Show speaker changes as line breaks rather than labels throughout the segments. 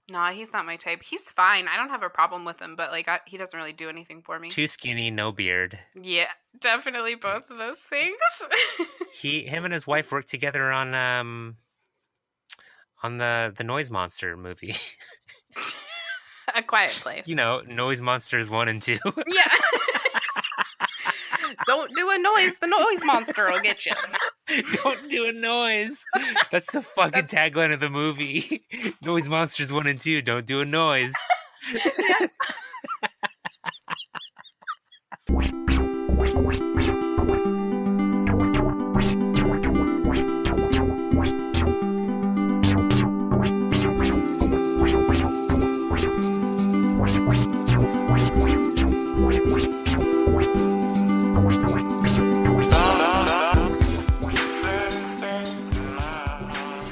Nah, he's not my type. He's fine. I don't have a problem with him, but like he doesn't really do anything for me.
Too skinny, no beard.
Yeah, definitely both of those things.
Him and his wife worked together on the Noise Monster movie.
A Quiet Place.
You know, Noise Monsters 1 and 2.
Yeah. Don't do a noise. The noise monster will get you.
Don't do a noise. That's the fucking tagline of the movie. Noise Monsters 1 and 2. Don't do a noise.
Yeah.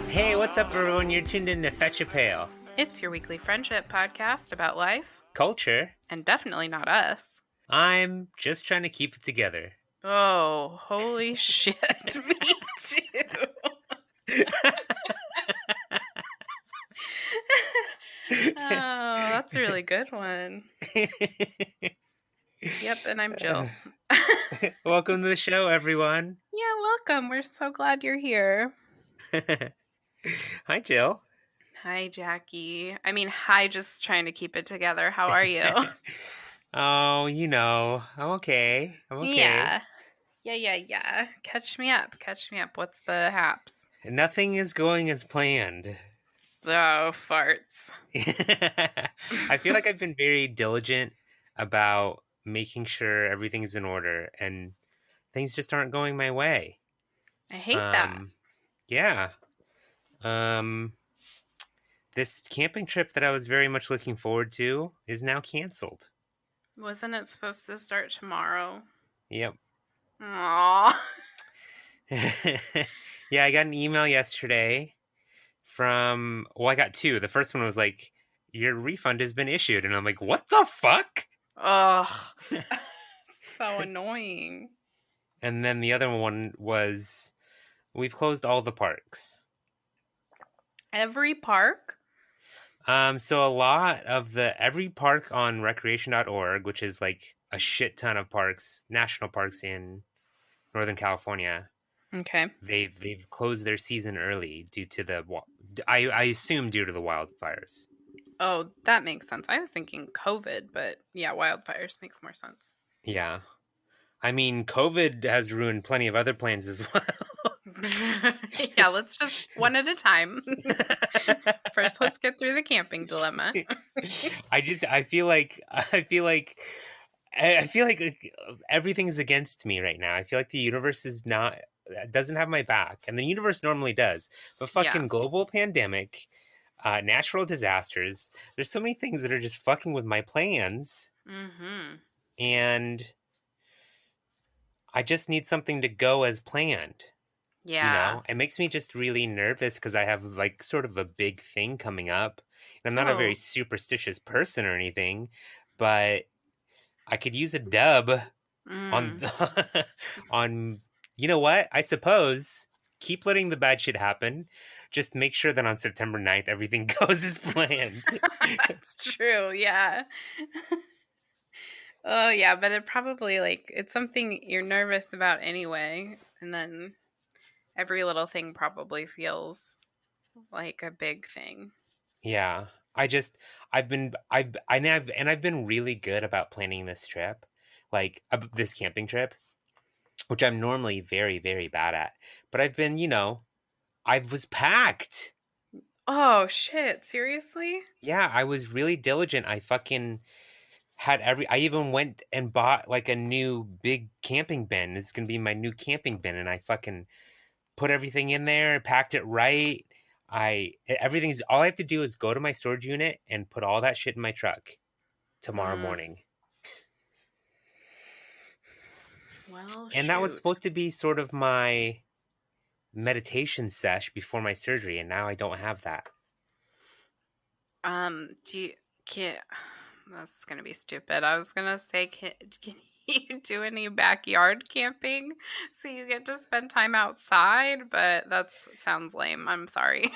Hey, what's up, everyone? You're tuned in to Fetch a Pail.
It's your weekly friendship podcast about life.
Culture.
And definitely not us.
I'm just trying to keep it together.
Oh, holy shit. Me too. Oh, that's a really good one. Yep, and I'm Jill.
Welcome to the show, everyone.
Yeah, welcome. We're so glad you're here.
Hi, Jill.
Hi, Jackie. I mean, hi, just trying to keep it together. How are you?
Oh, you know, I'm okay.
Yeah. Catch me up. What's the haps?
Nothing is going as planned.
Oh, farts.
I feel like I've been very diligent about making sure everything's in order, and things just aren't going my way.
I hate that.
Yeah. This camping trip that I was very much looking forward to is now canceled.
Wasn't it supposed to start tomorrow?
Yep.
Aww.
Yeah, I got an email yesterday I got two. The first one was like, your refund has been issued. And I'm like, what the fuck?
Ugh. So annoying.
And then the other one was, we've closed all the parks.
Every park?
So a lot of every park on recreation.org, which is like a shit ton of parks, national parks in Northern California.
Okay.
They've closed their season early due to I assume due to the wildfires.
Oh, that makes sense. I was thinking COVID, but yeah, wildfires makes more sense.
Yeah. I mean, COVID has ruined plenty of other plans as well.
Yeah, let's just one at a time. First, let's get through the camping dilemma.
I feel like everything's against me right now. I feel like the universe doesn't have my back, and the universe normally does. But fucking global pandemic, natural disasters. There's so many things that are just fucking with my plans, and I just need something to go as planned.
Yeah.
You know, it makes me just really nervous because I have like sort of a big thing coming up. And I'm not a very superstitious person or anything, but I could use a dub on, you know what? I suppose keep letting the bad shit happen. Just make sure that on September 9th, everything goes as planned.
That's true. Yeah. Oh, yeah. But it probably it's something you're nervous about anyway. And then every little thing probably feels like a big thing.
Yeah. I've been really good about planning this trip, like this camping trip, which I'm normally very, very bad at. But I've been, I was packed.
Oh, shit. Seriously?
Yeah, I was really diligent. I fucking had I even went and bought like a new big camping bin. This is going to be my new camping bin. And I fucking put everything in there, packed it right. All I have to do is go to my storage unit and put all that shit in my truck tomorrow morning.
Well,
and that was supposed to be sort of my meditation sesh before my surgery, and now I don't have that.
That's gonna be stupid. I was gonna say, can you do any backyard camping so you get to spend time outside? But that sounds lame. I'm sorry.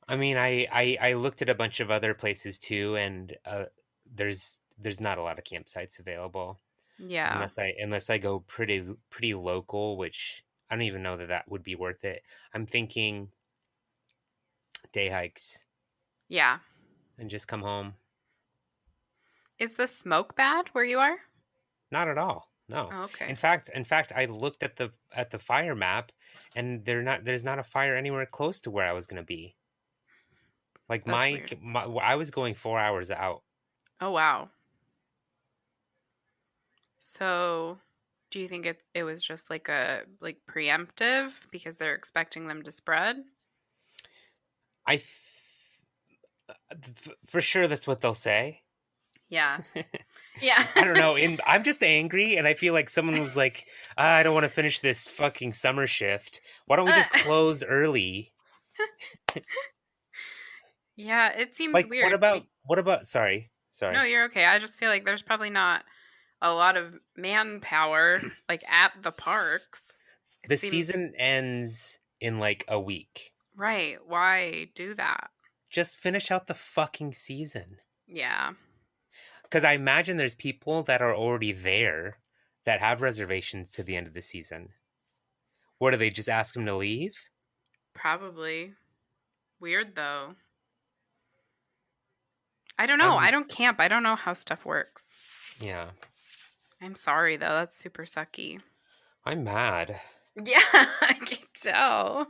I mean, I looked at a bunch of other places too, and there's not a lot of campsites available
Yeah.
unless I go pretty local, which I don't even know that that would be worth it. I'm thinking day hikes
Yeah.
and just come home.
Is the smoke bad where you are?
Not at all. No.
Oh, okay.
In fact, I looked at the fire map, and there's not a fire anywhere close to where I was gonna be. Like
That's weird.
I was going 4 hours out.
Oh, wow. So, do you think it was just like a like preemptive because they're expecting them to spread?
I for sure that's what they'll say.
Yeah. Yeah.
I don't know. And I'm just angry, and I feel like someone was like, I don't want to finish this fucking summer shift. Why don't we just close early?
Yeah, it seems
Like,
weird.
what about? Sorry,
No,
sorry.
you're okay. I just feel like there's probably not a lot of manpower like at the parks. It
The
seems
season ends in like a week.
right. Why do that?
Just finish out the fucking season.
Yeah,
Because I imagine there's people that are already there that have reservations to the end of the season. What do they just ask them to leave?
probably. Weird though. I don't know. I
I'm
don't camp. I don't know how stuff works.
yeah.
I'm sorry though. That's super sucky.
I'm mad.
Yeah, I can tell.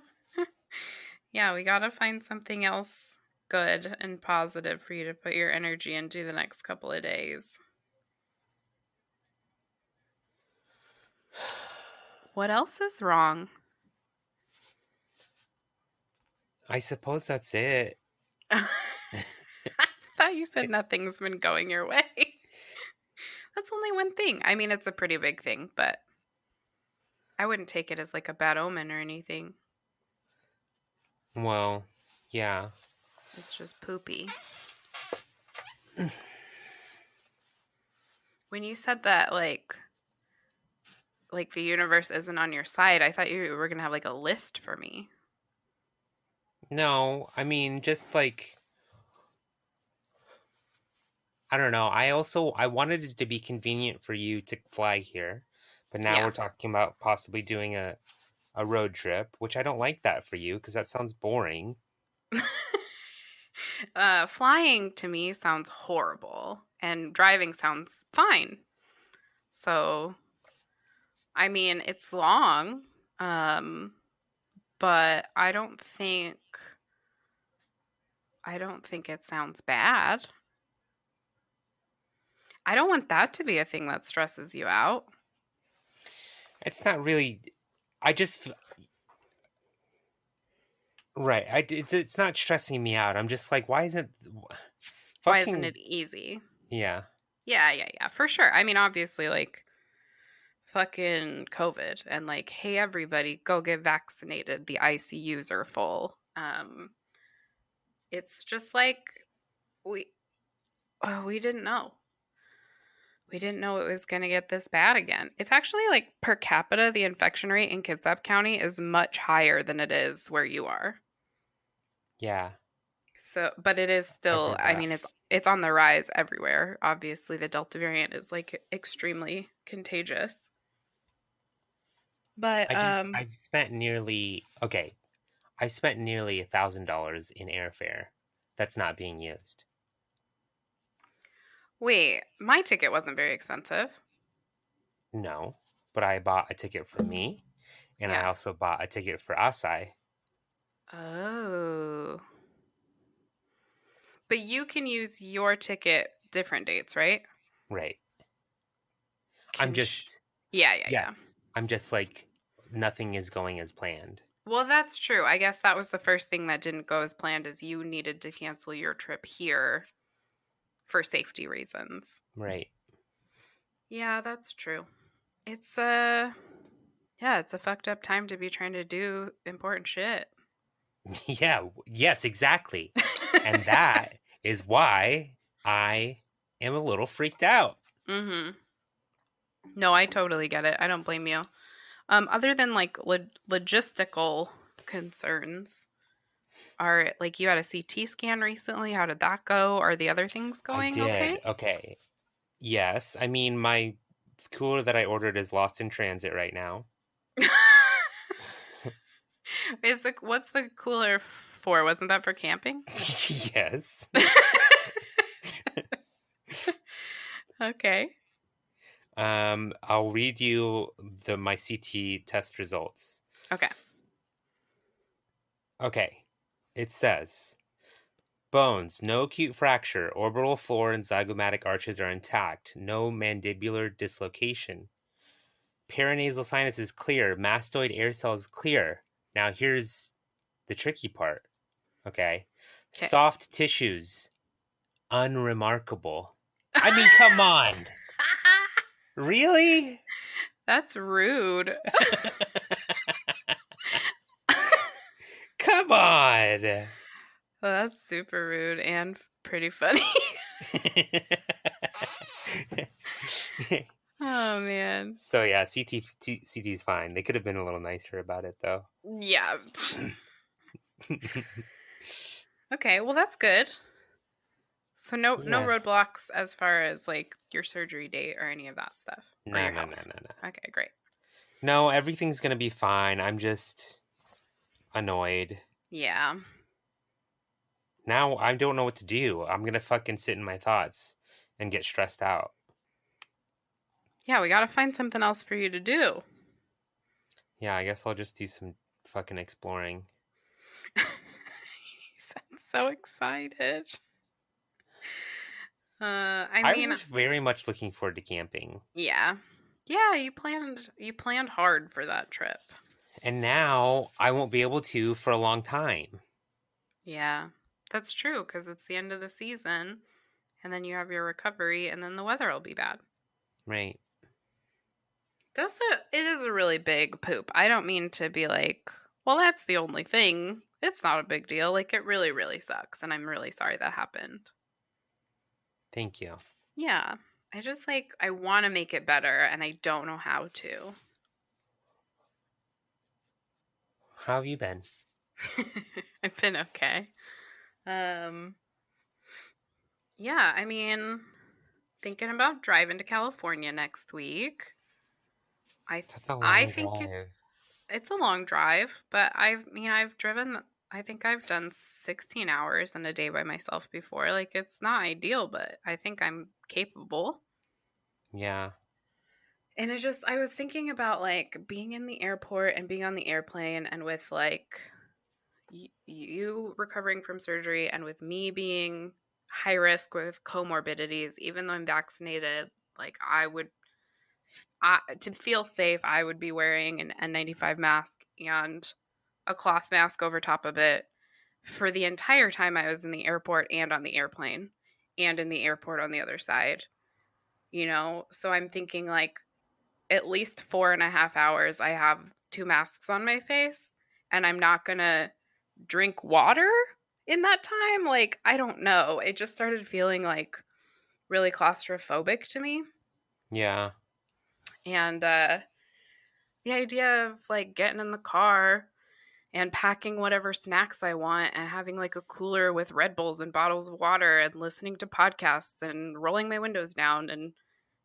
Yeah, we gotta find something else good and positive for you to put your energy into the next couple of days. What else is wrong?
I suppose that's it.
I thought you said nothing's been going your way. That's only one thing. I mean, it's a pretty big thing, but I wouldn't take it as like a bad omen or anything.
Well, yeah.
It's just poopy. When you said that like the universe isn't on your side, I thought you were going to have like a list for me.
No, I mean just like I don't know. I wanted it to be convenient for you to fly here, but now
Yeah.
we're talking about possibly doing a road trip, which I don't like that for you because that sounds boring.
Flying to me sounds horrible and driving sounds fine. So, I mean, it's long, um, but I don't think it sounds bad. I don't want that to be a thing that stresses you out.
It's not really. I just right. It's not stressing me out. I'm just like, why isn't
Why isn't
fucking
it easy?
yeah.
Yeah, yeah, yeah, for sure. I mean, obviously, like fucking COVID and like, hey, everybody, go get vaccinated. The ICUs are full. It's just like we we didn't know. We didn't know it was going to get this bad again. It's actually like per capita, the infection rate in Kitsap County is much higher than it is where you are.
Yeah,
So, but it is
I've
still,
heard
I
that.
mean, it's on the rise everywhere. Obviously, the Delta variant is like extremely contagious. But
I've spent nearly okay. I spent nearly $1,000 in airfare that's not being used.
wait, my ticket wasn't very expensive.
No, but I bought a ticket for me, and I
Yeah.
also bought a ticket for Asai.
Oh. But you can use your ticket different dates, right?
Right. I'm
Can sh-
just
Yeah, yeah, yeah.
yes. I'm just like nothing is going as planned.
Well, that's true. I guess that was the first thing that didn't go as planned is you needed to cancel your trip here for safety reasons.
Right.
Yeah, that's true. It's yeah, it's a fucked up time to be trying to do important shit.
Yeah. Yes. Exactly. And that is why I am a little freaked out.
Mhm. No, I totally get it. I don't blame you. Other than like logistical concerns, Are like you had a CT scan recently? How did that go? Are the other things
I
going okay?
did. Okay. Yes. I mean, my cooler that I ordered is lost in transit right now.
Is the what's the cooler for? Wasn't that for camping?
Yes.
Okay.
I'll read you my CT test results.
Okay.
Okay. It says bones, no acute fracture, orbital floor and zygomatic arches are intact, no mandibular dislocation. Paranasal sinus is clear, mastoid air cells clear. Now here's the tricky part. Okay.
Okay.
Soft tissues, unremarkable. I mean, come on. Really?
That's rude.
Come on.
Well, that's super rude and pretty funny. Oh man.
So yeah, CT's fine. They could have been a little nicer about it though.
Yeah. Okay, well that's good. So no
Yeah.
roadblocks as far as like your surgery date or any of that stuff or
No,
your
no, no,
health.
no, no.
Okay, great.
No, everything's gonna be fine. I'm just annoyed.
Yeah.
Now I don't know what to do. I'm gonna fucking sit in my thoughts and get stressed out.
Yeah, we got to find something else for you to do.
Yeah, I guess I'll just do some fucking exploring.
You sound so excited. I
I
mean,
was very much looking forward to camping.
yeah. Yeah, you planned hard for that trip.
And now I won't be able to for a long time.
Yeah. That's true cuz it's the end of the season and then you have your recovery and then the weather will be bad.
Right.
It is a really big poop. I don't mean to be like, well, that's the only thing. It's not a big deal. Like it really, really sucks, and I'm really sorry that happened.
Thank you.
Yeah, I just like I want to make it better, and I don't know how to.
How have you been?
I've been okay. Um, yeah, I mean, thinking about driving to California next week.
That's a
I
long
think
drive.
it's a long drive, but I've driven I think I've done 16 hours in a day by myself before. Like it's not ideal, but I think I'm capable.
Yeah.
And it's just I was thinking about like being in the airport and being on the airplane and with like you recovering from surgery and with me being high risk with comorbidities even though I'm vaccinated, like to feel safe, I would be wearing an N95 mask and a cloth mask over top of it for the entire time I was in the airport and on the airplane and in the airport on the other side, you know? So I'm thinking like at least 4.5 hours, I have two masks on my face and I'm not going to drink water in that time. Like, I don't know. It just started feeling like really claustrophobic to me.
Yeah.
And the idea of like getting in the car and packing whatever snacks I want and having like a cooler with Red Bulls and bottles of water and listening to podcasts and rolling my windows down and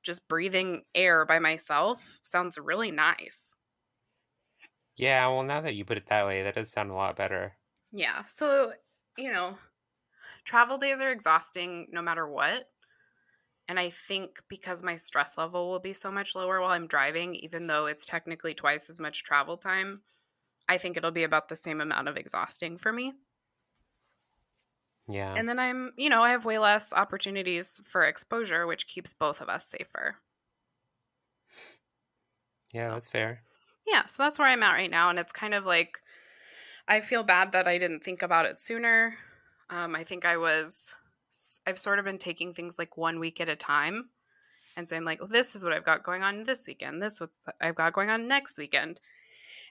just breathing air by myself sounds really nice.
Yeah, well, now that you put it that way, that does sound a lot better.
Yeah. So, you know, travel days are exhausting no matter what. And I think because my stress level will be so much lower while I'm driving, even though it's technically twice as much travel time, I think it'll be about the same amount of exhausting for me.
Yeah.
And then I have way less opportunities for exposure, which keeps both of us safer.
Yeah,
So,
that's fair.
yeah, so that's where I'm at right now. And it's kind of like, I feel bad that I didn't think about it sooner. I think I've sort of been taking things like 1 week at a time. And so I'm like, well, this is what I've got going on this weekend. This is what I've got going on next weekend.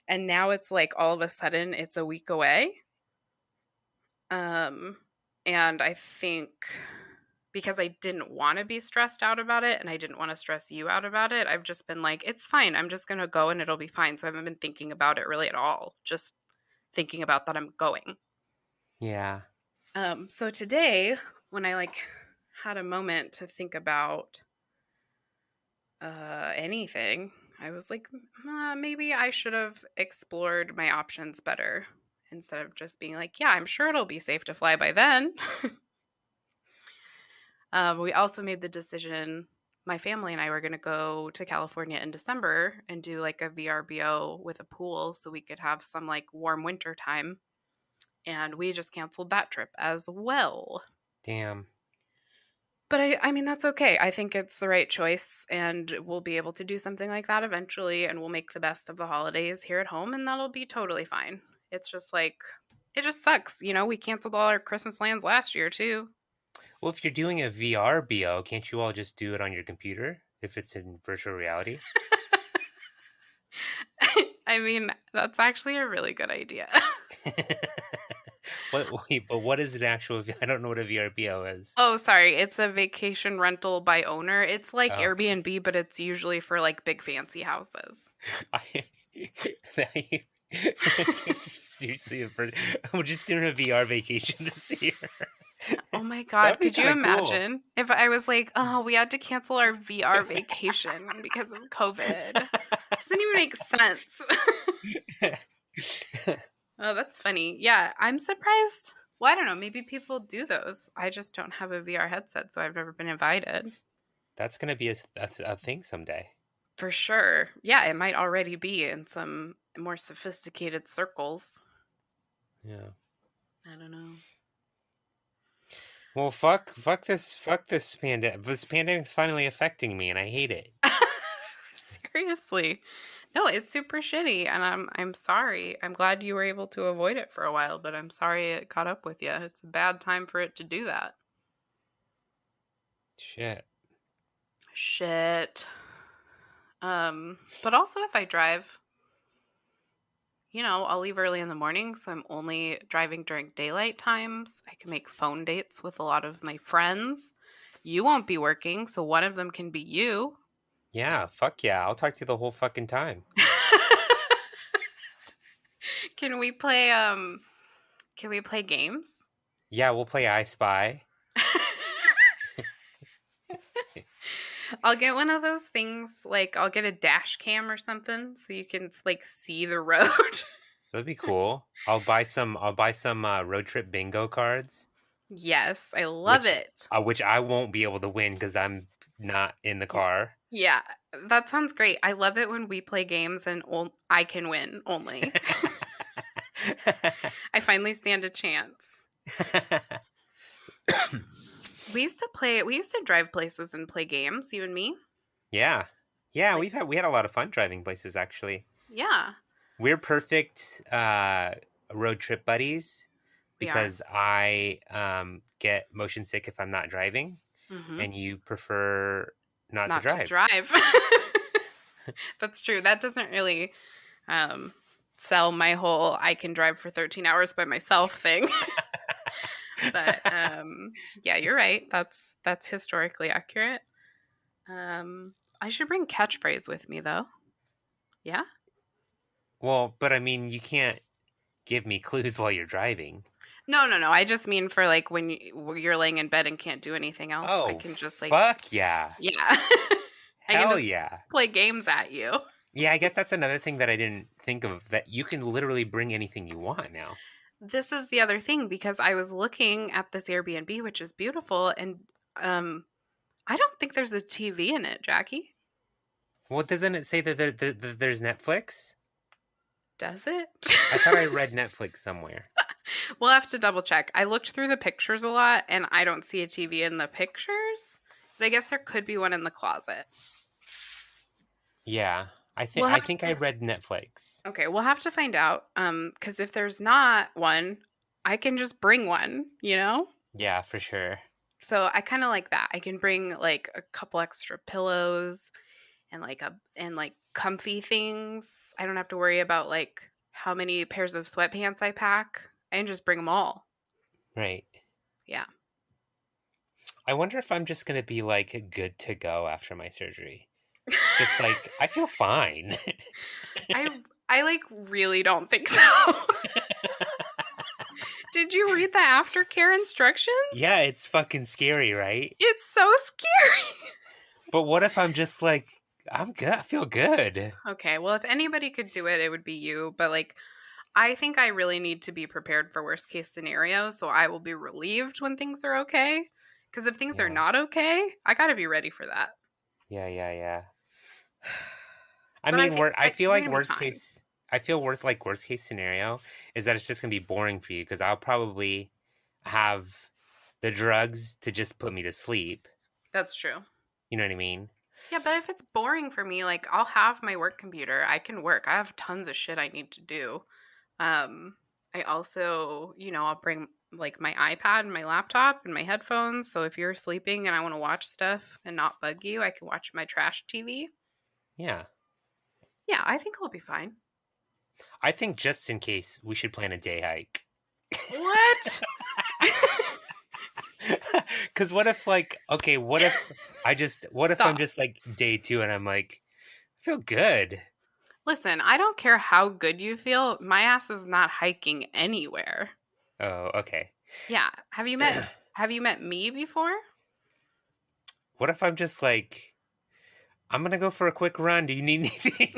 And now it's like all of a sudden it's a week away. Um, and I think because I didn't want to be stressed out about it and I didn't want to stress you out about it, I've just been like, it's fine. I'm just going to go and it'll be fine. So I haven't been thinking about it really at all. Just thinking about that I'm going.
Yeah.
So today, when I like had a moment to think about anything, I was like, maybe I should have explored my options better instead of just being like, yeah, I'm sure it'll be safe to fly by then. We also made the decision. My family and I were going to go to California in December and do like a VRBO with a pool so we could have some like warm winter time. And we just canceled that trip as well.
Damn.
But I mean, that's okay. I think it's the right choice, and we'll be able to do something like that eventually, and we'll make the best of the holidays here at home, and that'll be totally fine. It's just like, it just sucks. You know, we canceled all our Christmas plans last year, too.
Well, if you're doing a VR BO, can't you all just do it on your computer if it's in virtual reality?
I mean, that's actually a really good idea.
But what is an actual? I don't know what a VRBO is.
Oh, sorry. It's a vacation rental by owner. It's like
Oh,
Airbnb, but it's usually for like big fancy houses.
I, seriously, we're just doing a VR vacation this year.
Oh my
That'd
God.
be
Could you
kind of cool.
imagine if I was like, oh, we had to cancel our VR vacation because of COVID? Doesn't even make sense. Oh, that's funny. Yeah, I'm surprised. Well, I don't know. Maybe people do those. I just don't have a VR headset, so I've never been invited.
That's gonna be a thing someday.
For sure. Yeah, it might already be in some more sophisticated circles.
Yeah.
I don't know.
Well, fuck this pandemic. This pandemic's finally affecting me, and I hate it.
Seriously. No, it's super shitty, and I'm sorry. I'm glad you were able to avoid it for a while, but I'm sorry it caught up with you. It's a bad time for it to do that.
Shit.
Shit. But also if I drive, I'll leave early in the morning, so I'm only driving during daylight times. I can make phone dates with a lot of my friends. You won't be working, so one of them can be you.
Yeah, fuck yeah. I'll talk to you the whole fucking time.
Can we play games?
Yeah, we'll play I Spy.
I'll get one of those things, like I'll get a dash cam or something so you can like see the road.
That'd be cool. I'll buy some road trip bingo cards,
Yes, I love
which
it.
which I won't be able to win because I'm not in the car.
Yeah, that sounds great. I love it when we play games and I can win only. I finally stand a chance. We used to drive places and play games, you and me.
Yeah. Yeah,
Like,
we had a lot of fun driving places actually.
yeah,
We're perfect road trip buddies
we are.
because I get motion sick if I'm not driving,
Hmm.
and you prefer not to
Not to
drive.
drive. That's true. That doesn't really um, sell my whole I can drive for 13 hours by myself thing. But yeah, you're right. That's historically accurate. I should bring catchphrase with me though. Yeah.
Well, but I mean, you can't give me clues while you're driving.
No, no, no. I just mean for like when you're laying in bed and can't do anything else. I
Oh,
can just like,
fuck yeah.
yeah. I can
Hell
just
yeah.
play games at you.
Yeah, I guess that's another thing that I didn't think of, that you can literally bring anything you want now.
This is the other thing because I was looking at this Airbnb, which is beautiful, and I don't think there's a TV in it, Jackie.
Well, doesn't it say that there's Netflix?
Does it?
I thought I read Netflix somewhere.
We'll have to double check. I looked through the pictures a lot and I don't see a TV in the pictures, but I guess there could be one in the closet.
Yeah,
We'll
I
have
think I read Netflix.
Okay, we'll have to find out. Because if there's not one, I can just bring one, you know?
Yeah, for sure.
So I kind of like that. I can bring like a couple extra pillows and like comfy things. I don't have to worry about like how many pairs of sweatpants I pack. I can just bring them all.
Right.
Yeah.
I wonder if I'm just gonna be like good to go after my surgery. Just like I feel fine.
I like really don't think so. Did you read the aftercare instructions?
Yeah, it's fucking scary, right?
It's so scary.
But what if I'm just like, I'm good. I feel good.
Okay, well, if anybody could do it, it would be you. But like, I think I really need to be prepared for worst case scenario. So I will be relieved when things are okay. Because if things are
Yeah.
not okay, I got to be ready for that.
Yeah. I
But
mean, I feel
you're
like
gonna be fine.
worst case scenario is that it's just gonna be boring for you because I'll probably have the drugs to just put me to sleep.
That's true.
You know what I mean?
Yeah, but if it's boring for me, like I'll have my work computer. I can work. I have tons of shit I need to do. Um, I also, I'll bring like my iPad and my laptop and my headphones. So if you're sleeping and I want to watch stuff and not bug you, I can watch my trash TV.
Yeah.
Yeah, I think I'll be fine.
I think just in case we should plan a day hike.
What?
Because what if what if I'm
Stop.
just like day 2 and I'm like, I feel good.
Listen, I don't care how good you feel. My ass is not hiking anywhere.
Oh, okay.
Yeah. Have you met me before?
What if I'm just like, I'm gonna go for a quick run. Do you need anything?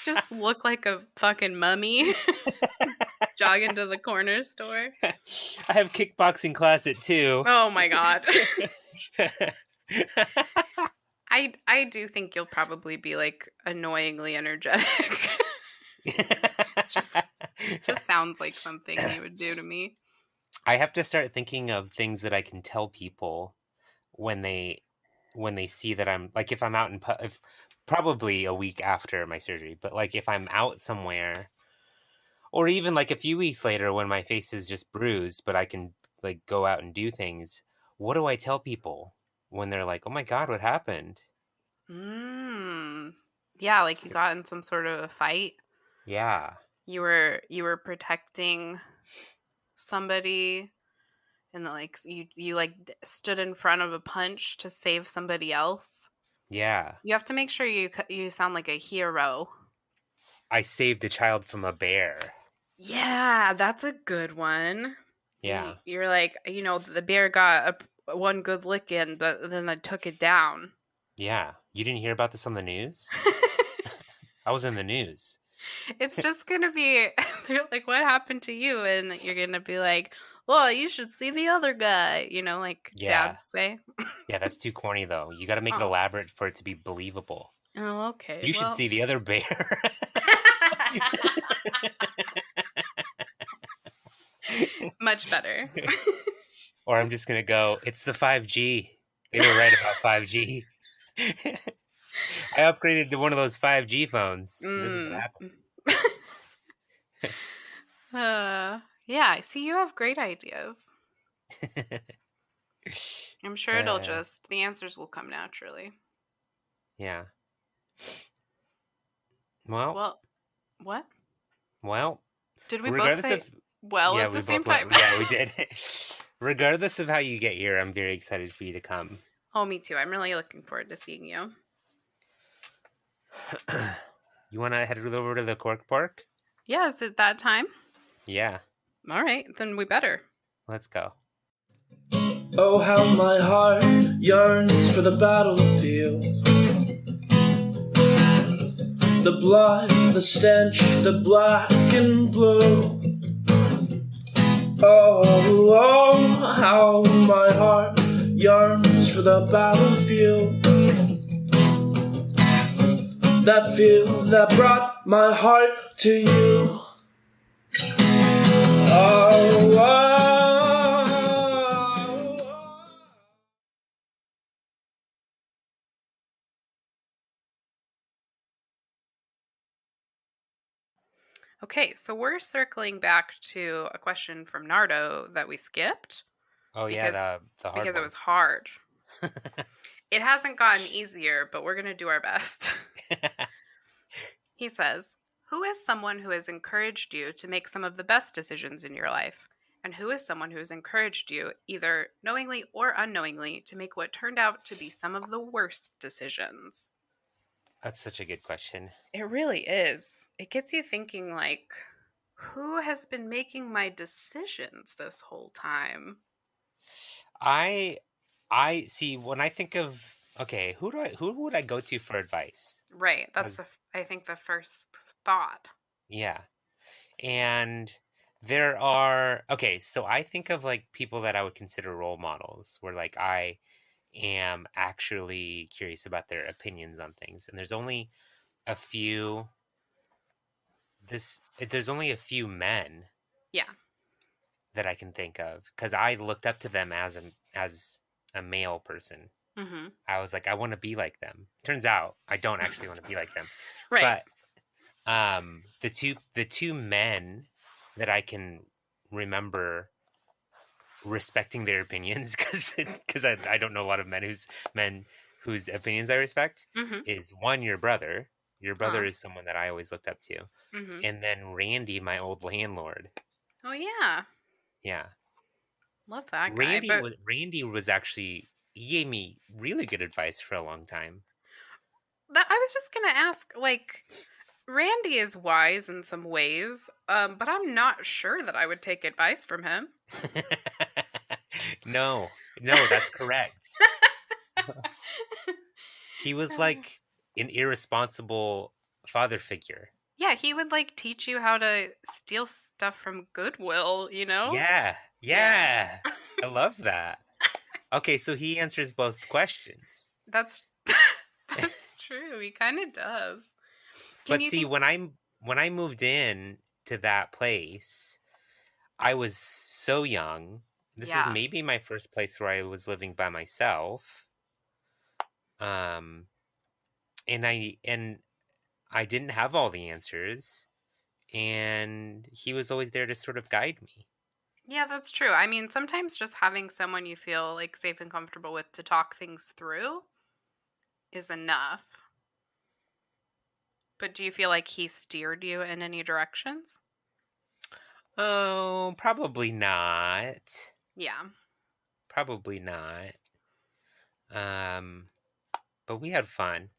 Just look like a fucking mummy. Jogging to the corner store.
I have kickboxing class at 2.
Oh my god. I do think you'll probably be like annoyingly energetic. Just sounds like something you would do to me.
I have to start thinking of things that I can tell people when they see that I'm like, if I'm out if probably a week after my surgery, but like if I'm out somewhere or even like a few weeks later when my face is just bruised, but I can like go out and do things. What do I tell people when they're like, "Oh my God, what happened?"
Yeah, like you got in some sort of a fight.
Yeah.
You were protecting somebody, and like you like stood in front of a punch to save somebody else.
Yeah.
You have to make sure you sound like a hero.
I saved a child from a bear.
Yeah, that's a good one.
Yeah.
You're like, the bear got one good lick in, but then I took it down.
Yeah. You didn't hear about this on the news? I was in the news.
It's just going to be, they're like, what happened to you? And you're going to be like, well, you should see the other guy, like
Yeah.
dads say.
Yeah, that's too corny though. You got to make it
Oh.
elaborate for it to be believable.
Oh, okay.
You should see the other bear.
Much better.
Or I'm just going to go, it's the 5G. They were right about 5G. I upgraded to one of those 5G phones. This is what happened.
Yeah, I see you have great ideas. I'm sure the answers will come naturally.
Yeah. Well,
what?
Well,
did we both say at the same time?
Yeah, we did. Regardless of how you get here, I'm very excited for you to come.
Oh, me too. I'm really looking forward to seeing you.
You want to head over to the Cork Park?
Yeah, is it that time?
Yeah.
All right, then we better.
Let's go.
Oh, how my heart yearns for the battlefield. The blood, the stench, the black and blue. Oh, how my heart yearns for the battlefield. That field that brought my heart to you.
Okay, so we're circling back to a question from Nardo that we skipped.
Oh,
because,
yeah, the hard
because
one.
It was hard. It hasn't gotten easier, but we're going to do our best. He says, who is someone who has encouraged you to make some of the best decisions in your life? And who is someone who has encouraged you, either knowingly or unknowingly, to make what turned out to be some of the worst decisions?
That's such a good question.
It really is. It gets you thinking, like, Who has been making my decisions this whole time?
I I see when I think of okay, who would I go to for advice?
Right. That's
Because
I think the first thought.
yeah. And there are okay, so I think of like people that I would consider role models where like I am actually curious about their opinions on things. And a few there's only a few men
Yeah.
that I can think of because I looked up to them as a male person.
Mm-hmm.
I was like, I want to be like them. Turns out I don't actually want to be like them.
Right.
But the two men that I can remember respecting their opinions because I don't know a lot of men whose opinions I respect
Mm-hmm.
is one your brother. Your brother
Oh.
is someone that I always looked up to,
Mm-hmm.
and then Randy, my old landlord.
Oh yeah.
Yeah,
Love that guy. But
Randy was actually he gave me really good advice for a long time.
I was just gonna ask, like, Randy is wise in some ways, but I'm not sure that I would take advice from him.
No, that's correct. He was like an irresponsible father figure.
Yeah, he would like teach you how to steal stuff from Goodwill, you know?
Yeah,
Yeah.
yeah. I love that. Okay, so he answers both questions.
That's that's true. He kind of does. Can
But
you
see,
think
when I moved in to that place, I was so young. This is
Yeah.
maybe my first place where I was living by myself. Um, and I didn't have all the answers, and he was always there to sort of guide me.
Yeah, that's true. I mean, sometimes just having someone you feel like safe and comfortable with to talk things through is enough. But do you feel like he steered you in any directions?
Oh, probably not.
Yeah.
Probably not. Um, but we had fun.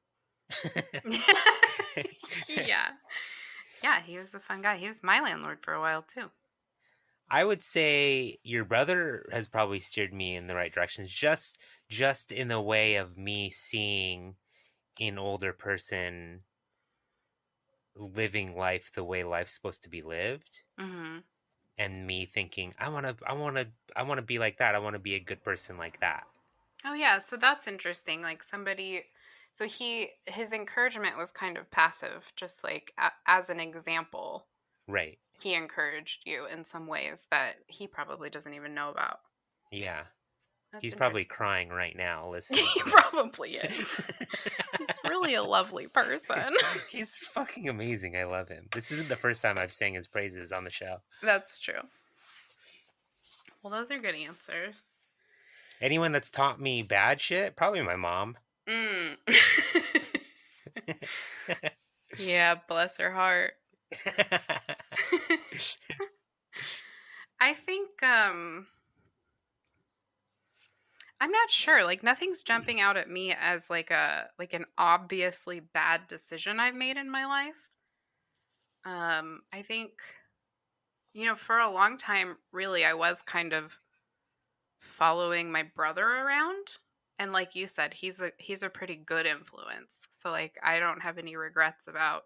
Yeah. Yeah, he was a fun guy. He was my landlord for a while too.
I would say your brother has probably steered me in the right directions, just in the way of me seeing an older person living life the way life's supposed to be lived,
Hmm.
and me thinking, I want to be like that. I want to be a good person like that.
Oh yeah, so that's interesting. Like somebody, so his encouragement was kind of passive, just like as an example,
Right.
he encouraged you in some ways that he probably doesn't even know about.
Yeah.
That's
He's probably
interesting.
crying right now listening
He
to
probably is.
this.
He's really a lovely person.
He's fucking amazing. I love him. This isn't the first time I've sang his praises on the show.
That's true. Well, those are good answers.
Anyone that's taught me bad shit, probably my mom.
Mm. Yeah, bless her heart. I think I'm not sure. Like nothing's jumping out at me as like an obviously bad decision I've made in my life. I think for a long time really I was kind of following my brother around, and like you said, he's a pretty good influence. So like I don't have any regrets about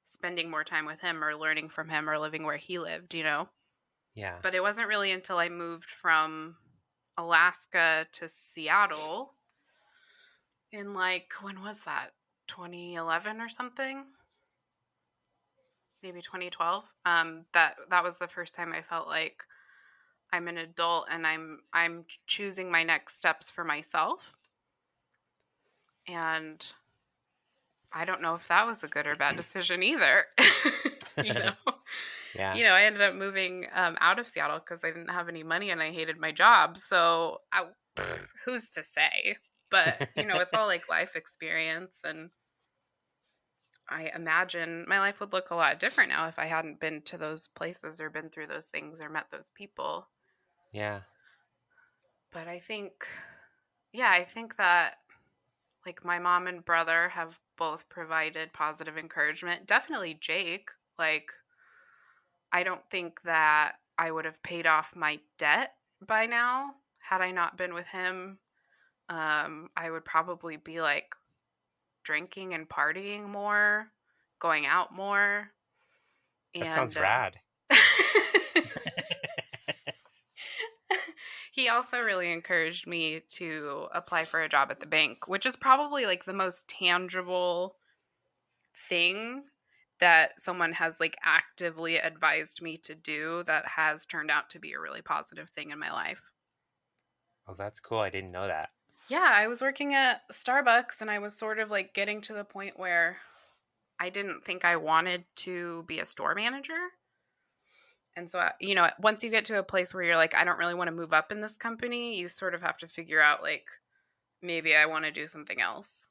spending more time with him or learning from him or living where he lived.
Yeah.
But it wasn't really until I moved from Alaska to Seattle in like, when was that? 2011 or something? Maybe 2012. That was the first time I felt like I'm an adult and I'm choosing my next steps for myself. And I don't know if that was a good or bad decision either. you know.
Yeah.
I ended up moving out of Seattle because I didn't have any money and I hated my job. So who's to say? But, it's all like life experience. And I imagine my life would look a lot different now if I hadn't been to those places or been through those things or met those people.
Yeah.
But I think that like my mom and brother have both provided positive encouragement. Definitely Jake. Like I don't think that I would have paid off my debt by now had I not been with him. I would probably be like drinking and partying more, going out more,
That sounds
and
rad.
he also really encouraged me to apply for a job at the bank, which is probably like the most tangible thing that someone has like actively advised me to do that has turned out to be a really positive thing in my life.
Oh, that's cool. I didn't know that.
Yeah, I was working at Starbucks and I was sort of like getting to the point where I didn't think I wanted to be a store manager. And so, once you get to a place where you're like, I don't really want to move up in this company, you sort of have to figure out like, maybe I want to do something else.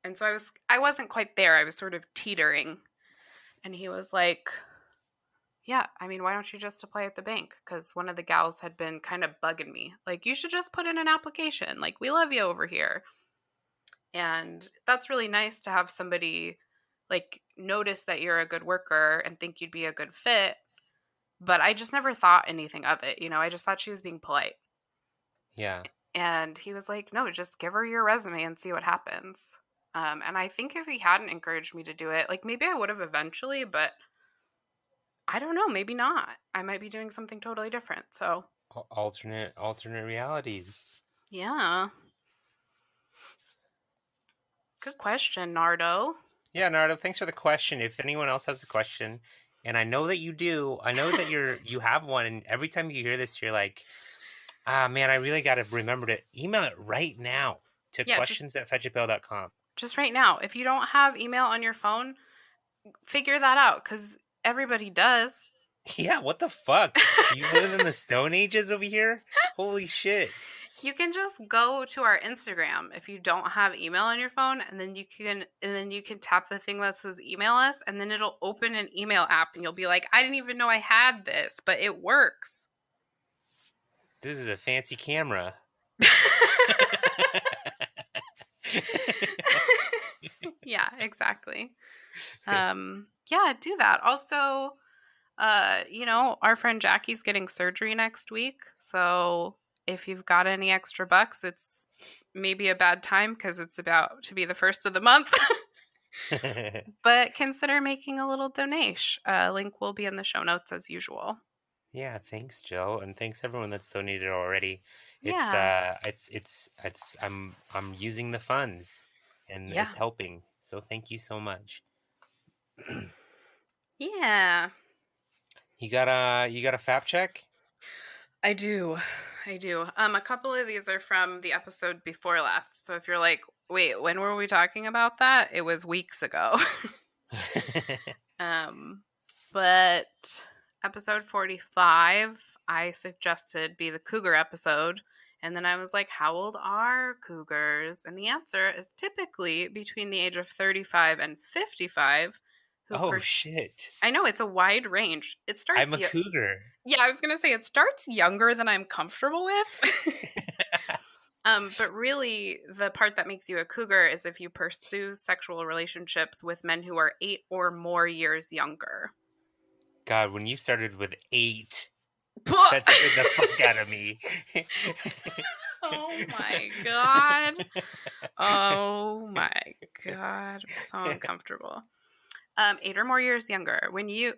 And so I wasn't quite there. I was sort of teetering. And he was like, yeah, I mean, why don't you just apply at the bank? Because one of the gals had been kind of bugging me. Like, you should just put in an application. Like, we love you over here. And that's really nice to have somebody like notice that you're a good worker and think you'd be a good fit. But I just never thought anything of it. I just thought she was being polite.
Yeah.
And he was like, no, just give her your resume and see what happens. And I think if he hadn't encouraged me to do it, like maybe I would have eventually, but I don't know, maybe not. I might be doing something totally different. So
Alternate realities.
yeah. Good question, Nardo.
Yeah, Nardo, thanks for the question. If anyone else has a question, and I know that you do, I know that you have one, and every time you hear this, you're like, man, I really got to remember to email it right now to questions@fetchitbill.com.
Just right now. If you don't have email on your phone, figure that out because everybody does.
Yeah, what the fuck? You live in the Stone Ages over here? Holy shit.
You can just go to our Instagram if you don't have email on your phone, and then you can tap the thing that says email us, and then it'll open an email app, and you'll be like, I didn't even know I had this, but it works.
This is a fancy camera.
Yeah, exactly. Yeah, do that. Also, our friend Jackie's getting surgery next week, so if you've got any extra bucks, it's maybe a bad time because it's about to be the first of the month. But consider making a little donation. Link will be in the show notes as usual.
Yeah, thanks, Joe, and thanks everyone that's donated already.
Yeah.
I'm using the funds, and
Yeah.
it's helping. So thank you so much.
Yeah.
You got a FAP check?
I do. A couple of these are from the episode before last. So if you're like, wait, when were we talking about that? It was weeks ago. But episode 45, I suggested be the cougar episode. And then I was like, how old are cougars? And the answer is typically between the age of 35 and 55.
Shit.
I know, it's a wide range. It starts.
I'm a cougar.
Yeah, I was going to say it starts younger than I'm comfortable with. But really, the part that makes you a cougar is if you pursue sexual relationships with men who are 8 or more years younger.
God, when you started with 8, that scared the fuck out of me.
Oh my god. Oh my god. I'm so uncomfortable. 8 or more years younger. When you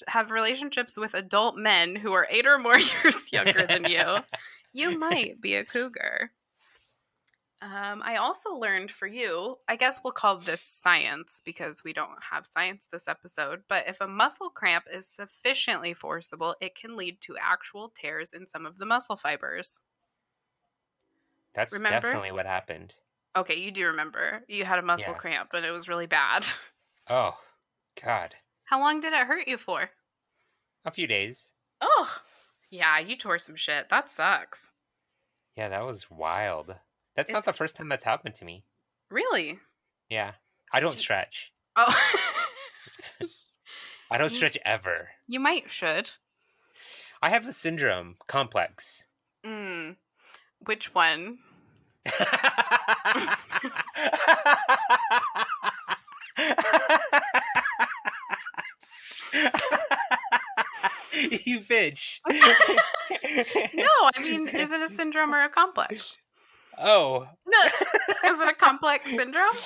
have relationships with adult men who are 8 or more years younger than you, you might be a cougar. I also learned for you, I guess we'll call this science because we don't have science this episode, but if a muscle cramp is sufficiently forcible, it can lead to actual tears in some of the muscle fibers.
That's definitely what happened.
Okay, you do remember. You had a muscle cramp and it was really bad.
Oh, God.
How long did it hurt you for?
A few days.
Oh, yeah, you tore some shit. That sucks.
Yeah, that was wild. That's not the first time that's happened to me.
Really?
Yeah. I don't stretch.
Oh.
I don't stretch ever.
You should.
I have a syndrome complex.
Which one?
You bitch.
No, I mean, is it a syndrome or a complex?
Oh.
Is it a complex syndrome?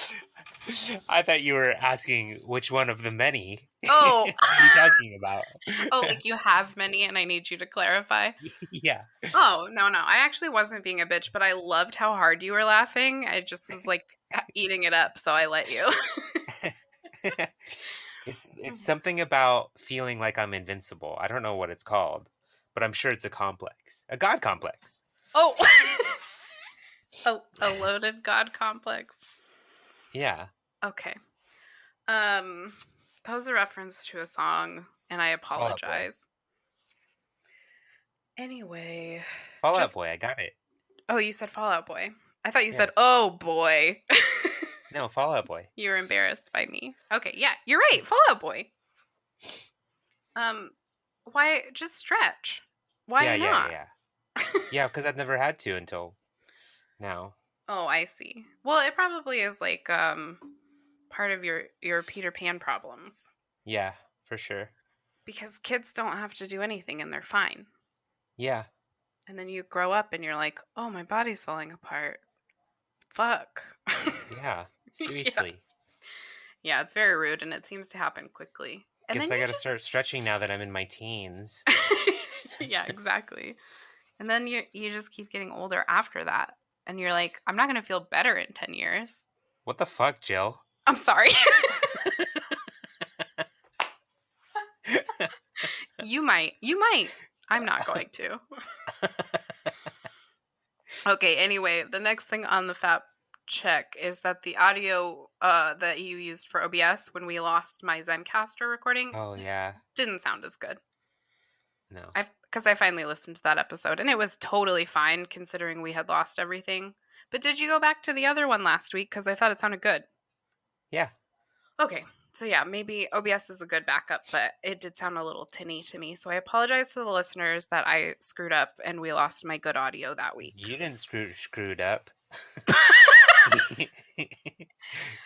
I thought you were asking which one of the many
Oh.
are you talking about?
Oh, like you have many and I need you to clarify?
Yeah.
Oh, no. I actually wasn't being a bitch, but I loved how hard you were laughing. I just was like eating it up, so I let you.
It's something about feeling like I'm invincible. I don't know what it's called, but I'm sure it's a complex. A God complex.
Oh. A loaded God complex.
Yeah.
Okay. That was a reference to a song, and I apologize. Anyway.
Fall Out Boy, I got it.
Oh, you said Fall Out Boy. I thought you
Yeah.
said, oh boy.
No, Fall Out Boy.
You were embarrassed by me. Okay, yeah, you're right. Fall Out Boy. Why just stretch? Why not?
Yeah, because I've never had to until now.
Oh, I see. Well, it probably is like part of your Peter Pan problems.
Yeah, for sure.
Because kids don't have to do anything and they're fine.
Yeah.
And then you grow up and you're like, oh, my body's falling apart. Fuck.
Yeah, seriously.
Yeah, it's very rude and it seems to happen quickly. And
Guess
then
I gotta start stretching now that I'm in my teens.
Yeah, exactly. And then you just keep getting older after that. And you're like, I'm not going to feel better in 10 years.
What the fuck, Jill?
I'm sorry. You might. I'm not going to. Okay, anyway, the next thing on the FAP check is that the audio that you used for OBS when we lost my Zencaster recording didn't sound as good.
No.
Because I finally listened to that episode, and it was totally fine considering we had lost everything. But did you go back to the other one last week? Because I thought it sounded good.
Yeah.
Okay, so yeah, maybe OBS is a good backup, but it did sound a little tinny to me. So I apologize to the listeners that I screwed up and we lost my good audio that week.
You didn't screwed up.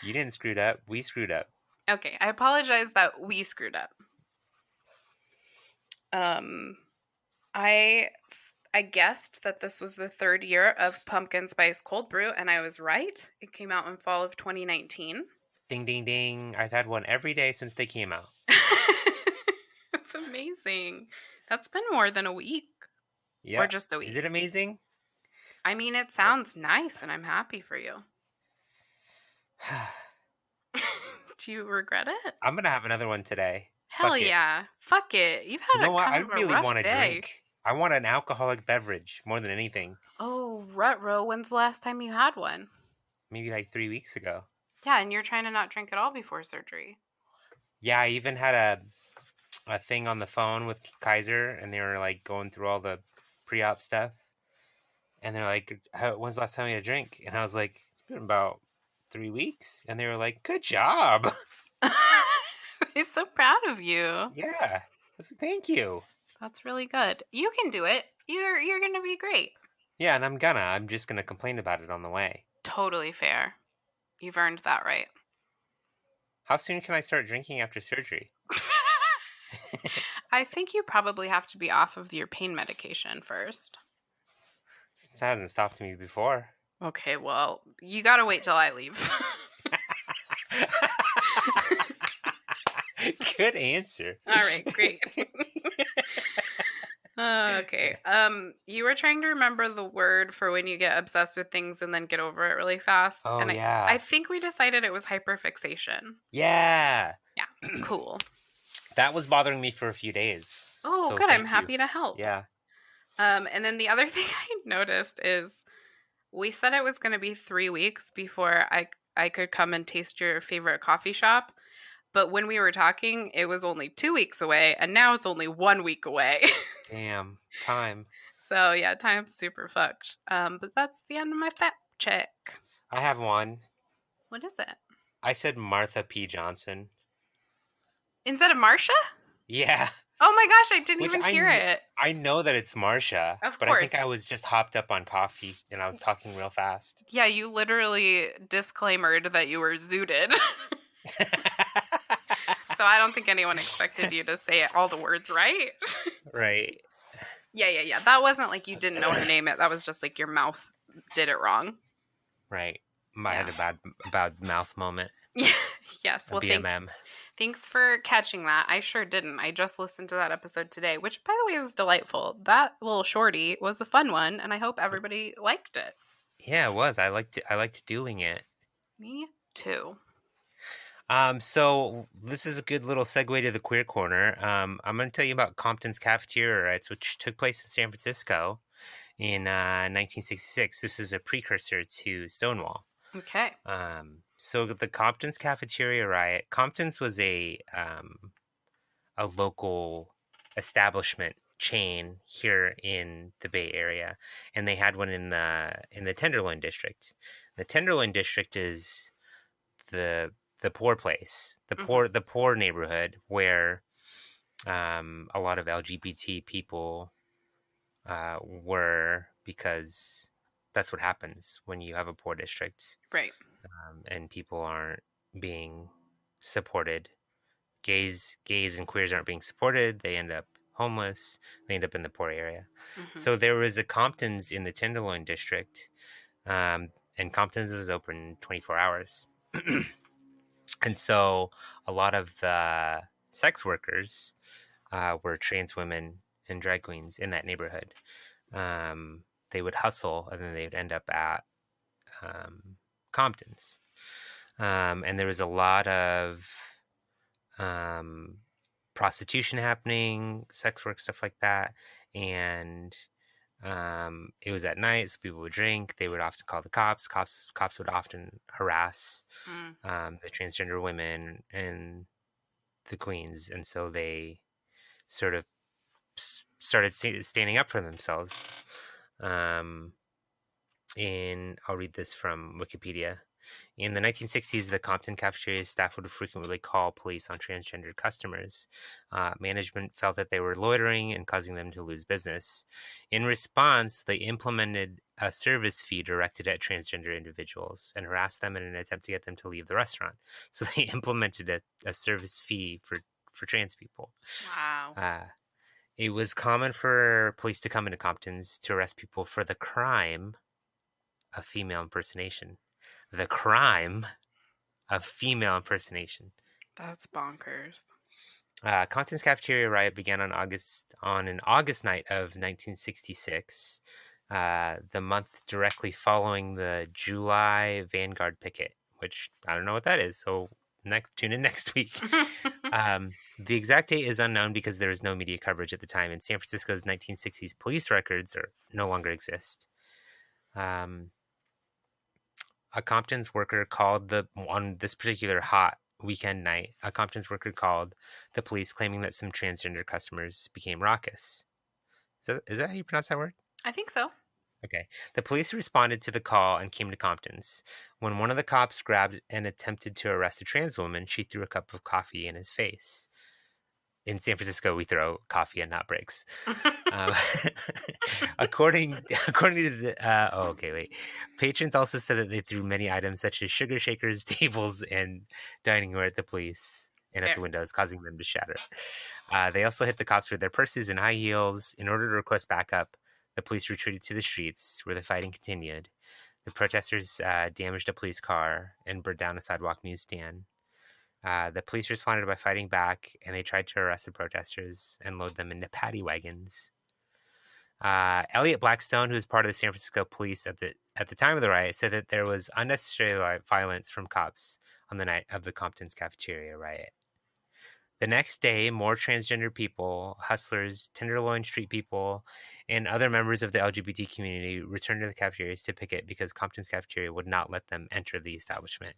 You didn't screwed up. We screwed up.
Okay, I apologize that we screwed up. I guessed that this was the third year of Pumpkin Spice Cold Brew, and I was right. It came out in fall of 2019.
Ding, ding, ding. I've had one every day since they came out.
That's amazing. That's been more than a week.
Yeah.
Or just a week.
Is it amazing?
I mean, it sounds nice, and I'm happy for you. Do you regret it?
I'm going to have another one today.
Hell yeah. Fuck it. You've had a rough
want to
day.
drink. I want an alcoholic beverage more than anything.
Oh, Rutro, when's the last time you had one?
Maybe like 3 weeks ago.
Yeah, and you're trying to not drink at all before surgery. Yeah,
I even had a thing on the phone with Kaiser, and they were like going through all the pre-op stuff. And they're like, when's the last time you had a drink? And I was like, it's been about 3 weeks. And they were like, good job.
I'm so proud of you.
Yeah. Thank you.
That's really good. You can do it. You're going to be great.
Yeah, and I'm just going to complain about it on the way.
Totally fair. You've earned that right.
How soon can I start drinking after surgery?
I think you probably have to be off of your pain medication first.
That hasn't stopped me before.
Okay, well, you got to wait till I leave.
Good answer.
All right, great. Okay. You were trying to remember the word for when you get obsessed with things and then get over it really fast.
Oh,
and
yeah.
I think we decided it was hyperfixation.
Yeah.
Yeah. Cool.
That was bothering me for a few days.
Oh, so good. I'm happy to help.
Yeah.
And then the other thing I noticed is we said it was going to be 3 weeks before I could come and taste your favorite coffee shop. But when we were talking, it was only 2 weeks away, and now it's only 1 week away.
Damn, time.
So, yeah, time's super fucked. But that's the end of my fact check.
I have one.
What is it?
I said Martha P. Johnson.
Instead of Marsha?
Yeah.
Oh my gosh, I didn't even hear it.
I know that it's Marsha, but I think I was just hopped up on coffee, and I was talking real fast.
Yeah, you literally disclaimered that you were zooted. So I don't think anyone expected you to say all the words right.
Right.
Yeah. That wasn't like you didn't know how to name it. That was just like your mouth did it wrong.
Right. I had a bad mouth moment.
Yes.
A
Well,
BMM.
thanks for catching that. I sure didn't. I just listened to that episode today, which, by the way, was delightful. That little shorty was a fun one, and I hope everybody liked it.
Yeah, it was. I liked doing it.
Me too.
So this is a good little segue to the queer corner. I'm going to tell you about Compton's cafeteria riots, which took place in San Francisco in 1966. This is a precursor to Stonewall.
Okay.
So the Compton's cafeteria riot. Compton's was a local establishment chain here in the Bay Area, and they had one in the Tenderloin district. The Tenderloin district is the poor place, the poor neighborhood where a lot of LGBT people were, because that's what happens when you have a poor district,
right?
And people aren't being supported. Gays and queers aren't being supported. They end up homeless. They end up in the poor area. So there was a Compton's in the Tenderloin district, and Compton's was open 24 hours. And so a lot of the sex workers were trans women and drag queens in that neighborhood. They would hustle, and then they would end up at Compton's. And there was a lot of prostitution happening, sex work, stuff like that. And it was at night, so people would drink. They would often call the cops. Cops would often harass the transgender women and the queens, and so they sort of started standing up for themselves. I'll read this from Wikipedia. In the 1960s, the Compton cafeteria staff would frequently call police on transgender customers. Management felt that they were loitering and causing them to lose business. In response, they implemented a service fee directed at transgender individuals and harassed them in an attempt to get them to leave the restaurant. So they implemented a service fee for trans people.
Wow.
It was common for police to come into Compton's to arrest people for the crime of female impersonation. The crime of female impersonation.
That's bonkers.
Compton's cafeteria riot began on an August night of 1966, the month directly following the July Vanguard picket, which I don't know what that is, so tune in next week. The exact date is unknown because there was no media coverage at the time, and San Francisco's 1960s police records no longer exist. A Compton's worker called on this particular hot weekend night, a Compton's worker called the police claiming that some transgender customers became raucous. Is that how you pronounce that word?
I think so.
Okay. The police responded to the call and came to Compton's. When one of the cops grabbed and attempted to arrest a trans woman, she threw a cup of coffee in his face. In San Francisco, we throw coffee and not bricks. According to the patrons also said that they threw many items such as sugar shakers, tables, and dining ware at the police and at the windows, causing them to shatter. They also hit the cops with their purses and high heels. In order to request backup, the police retreated to the streets where the fighting continued. The protesters damaged a police car and burned down a sidewalk newsstand. The police responded by fighting back, and they tried to arrest the protesters and load them into paddy wagons. Elliot Blackstone, who was part of the San Francisco police at the time of the riot, said that there was unnecessary violence from cops on the night of the Compton's cafeteria riot. The next day, more transgender people, hustlers, Tenderloin street people, and other members of the LGBT community returned to the cafeterias to picket because Compton's cafeteria would not let them enter the establishment.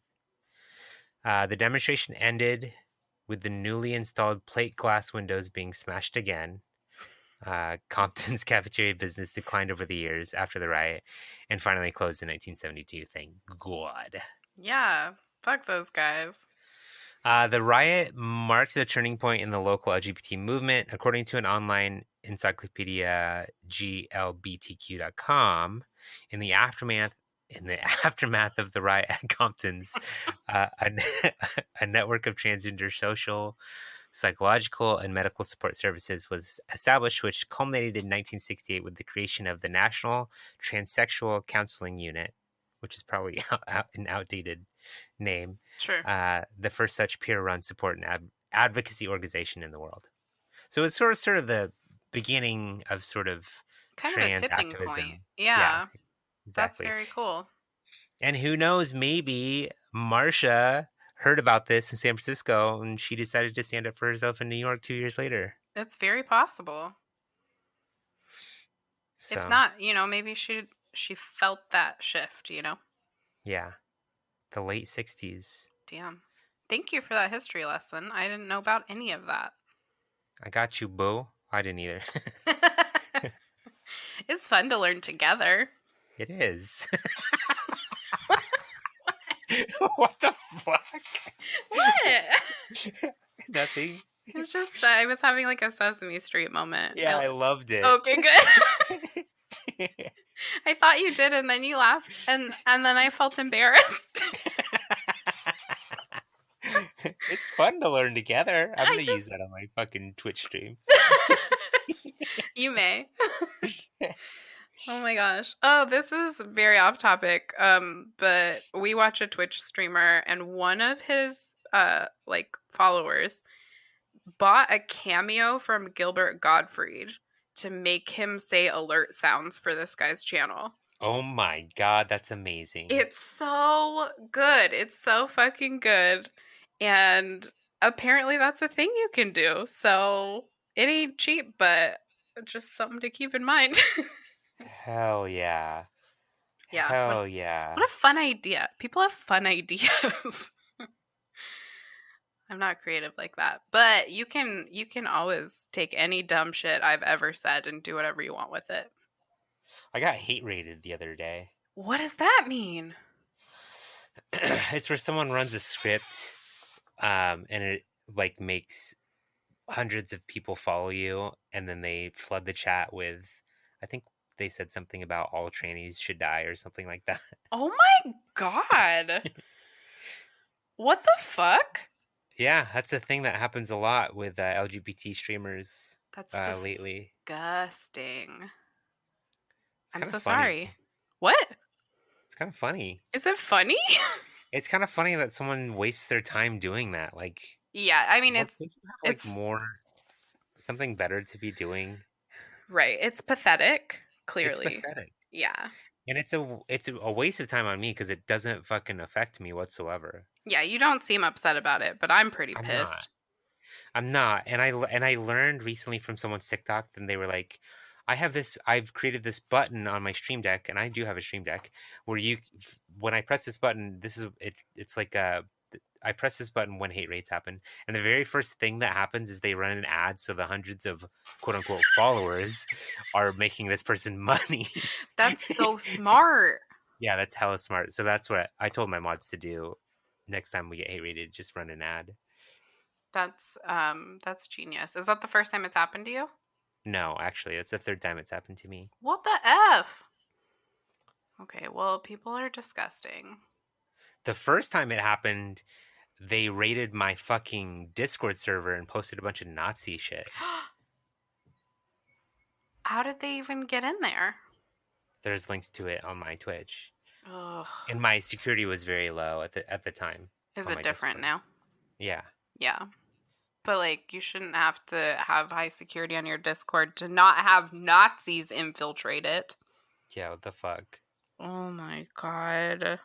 The demonstration ended with the newly installed plate glass windows being smashed again. Compton's cafeteria business declined over the years after the riot and finally closed in 1972. Thank God.
Yeah, fuck those guys.
The riot marked a turning point in the local LGBT movement. According to an online encyclopedia, glbtq.com, in the aftermath in the aftermath of the riot at Compton's, a network of transgender social, psychological, and medical support services was established, which culminated in 1968 with the creation of the National Transsexual Counseling Unit, which is probably an outdated name.
Sure.
The first such peer-run support and advocacy organization in the world. So it's sort of the beginning of sort of
Kind of a
trans
tipping
activism.
point. Yeah. That's
Exactly.
very cool.
And who knows, maybe Marsha heard about this in San Francisco and she decided to stand up for herself in New York 2 years later.
It's very possible.
So,
If not, maybe she felt that shift,
yeah. The late 60s.
Damn. Thank you for that history lesson. I didn't know about any of that.
I got you, boo. I didn't either.
It's fun to learn together.
It is. What the fuck?
What?
Nothing.
It's just, I was having like a Sesame Street moment.
Yeah, I loved it.
Okay, good. I thought you did, and then you laughed, and then I felt embarrassed.
It's fun to learn together. I'm going to use that on my fucking Twitch stream.
You may. Oh my gosh. Oh, this is very off topic. But we watch a Twitch streamer, and one of his followers bought a cameo from Gilbert Gottfried to make him say alert sounds for this guy's channel.
Oh my god, that's amazing.
It's so good. It's so fucking good. And apparently that's a thing you can do. So it ain't cheap, but just something to keep in mind.
Hell yeah.
Yeah.
Hell yeah.
What a fun idea. People have fun ideas. I'm not creative like that. But you can always take any dumb shit I've ever said and do whatever you want with it.
I got hate rated the other day.
What does that mean?
It's where someone runs a script and it like makes hundreds of people follow you, and then they flood the chat with, I think they said something about all trannies should die or something like that.
Oh my god. What the fuck?
Yeah, that's a thing that happens a lot with LGBT streamers.
That's
lately.
Disgusting. I'm so
funny.
sorry. What?
It's kind of funny.
Is it funny?
It's kind of funny that someone wastes their time doing that. Like,
yeah, I mean,
it's more something better to be doing.
Right. It's pathetic. Clearly.
It's pathetic.
Yeah.
And it's a waste of time on me because it doesn't fucking affect me whatsoever.
Yeah, you don't seem upset about it, but I'm pretty pissed.
I'm not. And I learned recently from someone's TikTok, and they were like, I've created this button on my Stream Deck, and I do have a Stream Deck, where when I press this button, it's like I press this button when hate rates happen, and the very first thing that happens is they run an ad, so the hundreds of quote unquote followers are making this person money.
That's so smart.
Yeah, that's hella smart. So that's what I told my mods to do. Next time we get hate rated, just run an ad.
That's genius. Is that the first time it's happened to you?
No, actually, it's the third time it's happened to me.
What the F? Okay, well, people are disgusting.
The first time it happened, they raided my fucking Discord server and posted a bunch of Nazi shit.
How did they even get in there?
There's links to it on my Twitch.
Ugh.
And my security was very low at the time.
Is it different Discord now?
Yeah.
Yeah. But, like, you shouldn't have to have high security on your Discord to not have Nazis infiltrate it.
Yeah, what the fuck?
Oh, my God.